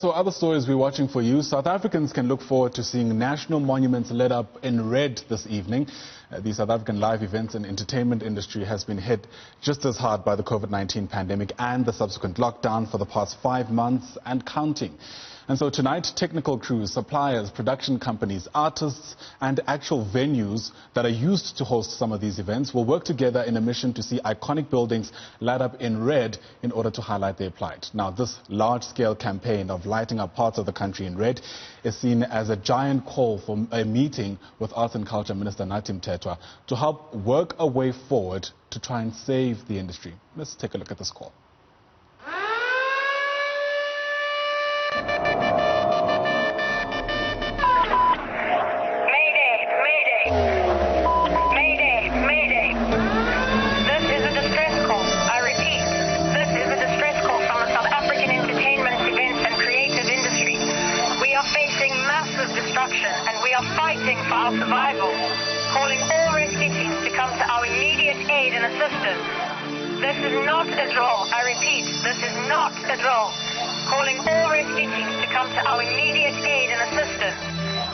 So other stories we're watching for you. South Africans can look forward to seeing national monuments lit up in red this evening. The South African live events and entertainment industry has been hit just as hard by the COVID-19 pandemic and the subsequent lockdown for the past 5 months and counting. And so tonight, technical crews, suppliers, production companies, artists and actual venues that are used to host some of these events will work together in a mission to see iconic buildings light up in red in order to highlight their plight. Now, this large-scale campaign of lighting up parts of the country in red is seen as a giant call for a meeting with Arts and Culture Minister Nathi Mthethwa to help work a way forward to try and save the industry. Let's take a look at this call. And we are fighting for our survival, calling all rescue teams to come to our immediate aid and assistance. This is not a draw. I repeat, this is not a draw. Calling all rescue teams to come to our immediate aid and assistance.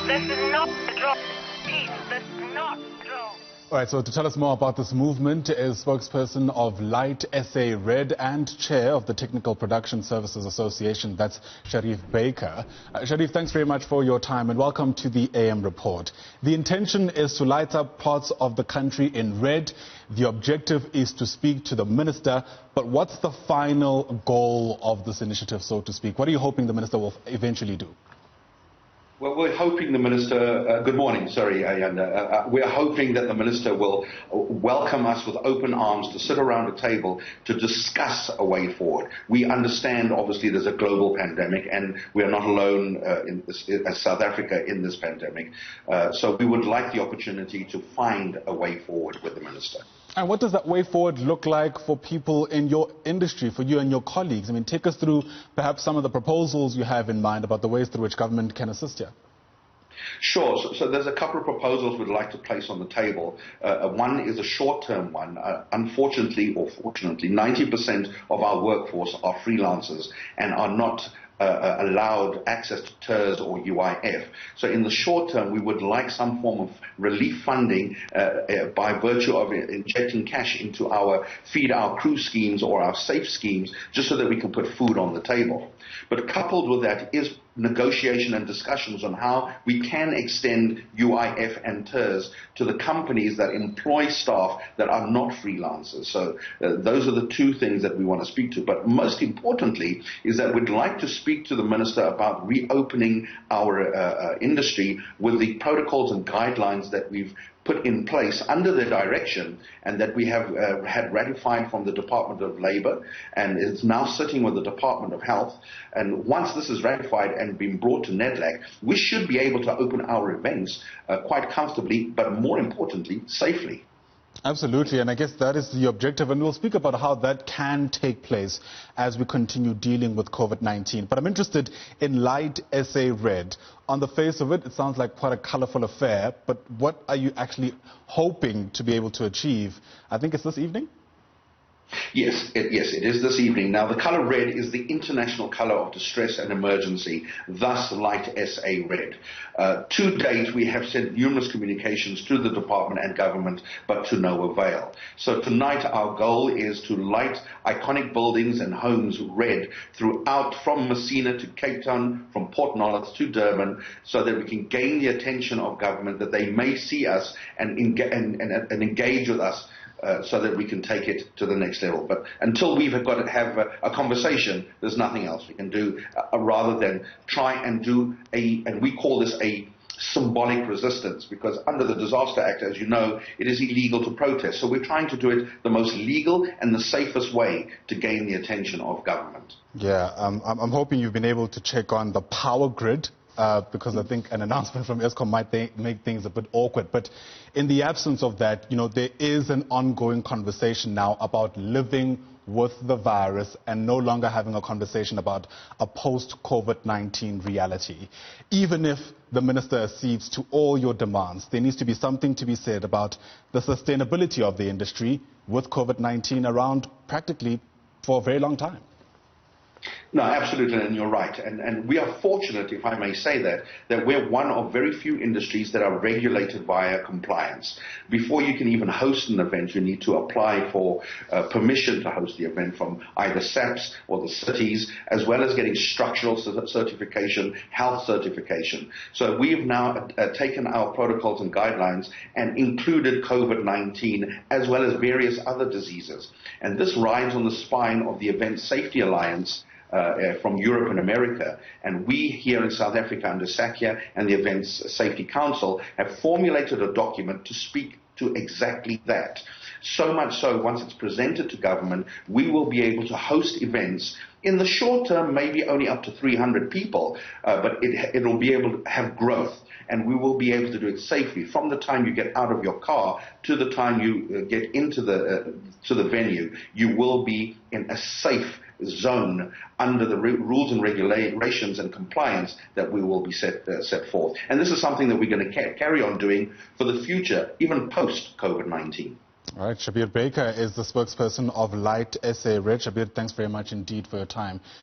This is not a draw. Repeat, this is not a draw. All right, so to tell us more about this movement is spokesperson of Light SA Red and chair of the Technical Production Services Association, that's Sharif Baker. Sharif, thanks very much for your time and welcome to the AM report. The intention is to light up parts of the country in red. The objective is to speak to the minister, but what's the final goal of this initiative, so to speak? What are you hoping the minister will eventually do? Well, we're hoping the minister, good morning, sorry, Ayanda. We're hoping that the minister will welcome us with open arms to sit around a table to discuss a way forward. We understand, obviously, there's a global pandemic and we are not alone as South Africa in this pandemic. So we would like the opportunity to find a way forward with the minister. And what does that way forward look like for people in your industry, for you and your colleagues? I mean, take us through perhaps some of the proposals you have in mind about the ways through which government can assist you. Sure. So there's a couple of proposals we'd like to place on the table. One is a short-term one. Unfortunately or fortunately, 90% of our workforce are freelancers and are not allowed access to TERS or UIF. So in the short term, we would like some form of relief funding by virtue of injecting cash into our Feed Our Crew schemes or our SAFE schemes, just so that we can put food on the table. But coupled with that is negotiation and discussions on how we can extend UIF and TERS to the companies that employ staff that are not freelancers. So those are the two things that we want to speak to. But most importantly is that we'd like to speak to the minister about reopening our industry with the protocols and guidelines that we've put in place under their direction and that we have had ratified from the Department of Labour, and it's now sitting with the Department of Health. And once this is ratified and been brought to NEDLAC, we should be able to open our events quite comfortably, but more importantly, safely. Absolutely, and I guess that is the objective, and we'll speak about how that can take place as we continue dealing with COVID-19. But I'm interested in Light SA Red. On the face of it, it sounds like quite a colourful affair, but what are you actually hoping to be able to achieve? I think it's this evening? Yes, it is this evening. Now, the colour red is the international colour of distress and emergency, thus Light SA Red. To date, we have sent numerous communications to the department and government, but to no avail. So tonight, our goal is to light iconic buildings and homes red throughout, from Messina to Cape Town, from Port Nolloth to Durban, so that we can gain the attention of government, that they may see us and engage with us, so that we can take it to the next level. But until we've got to have a conversation, there's nothing else we can do rather than try and do and we call this a symbolic resistance, because under the Disaster Act, as you know, it is illegal to protest. So we're trying to do it the most legal and the safest way to gain the attention of government. Yeah, I'm hoping you've been able to check on the power grid. Because I think an announcement from Eskom might make things a bit awkward. But in the absence of that, there is an ongoing conversation now about living with the virus and no longer having a conversation about a post-COVID-19 reality. Even if the minister accedes to all your demands, there needs to be something to be said about the sustainability of the industry with COVID-19 around practically for a very long time. No, absolutely, and you're right. And we are fortunate, if I may say that we're one of very few industries that are regulated via compliance. Before you can even host an event, you need to apply for permission to host the event from either SAPS or the cities, as well as getting structural certification, health certification. So we've now taken our protocols and guidelines and included COVID-19 as well as various other diseases. And this rides on the spine of the Event Safety Alliance from Europe and America, and we here in South Africa under SACIA and the Events Safety Council have formulated a document to speak to exactly that. So much so, once it's presented to government, we will be able to host events in the short term, maybe only up to 300 people, but it'll be able to have growth. And we will be able to do it safely from the time you get out of your car to the time you get into the venue. You will be in a safe zone under the rules and regulations and compliance that we will be set forth. And this is something that we're going to carry on doing for the future, even post-COVID-19. All right, Sharif Baker is the spokesperson of Light SA Red. Sharif, thanks very much indeed for your time.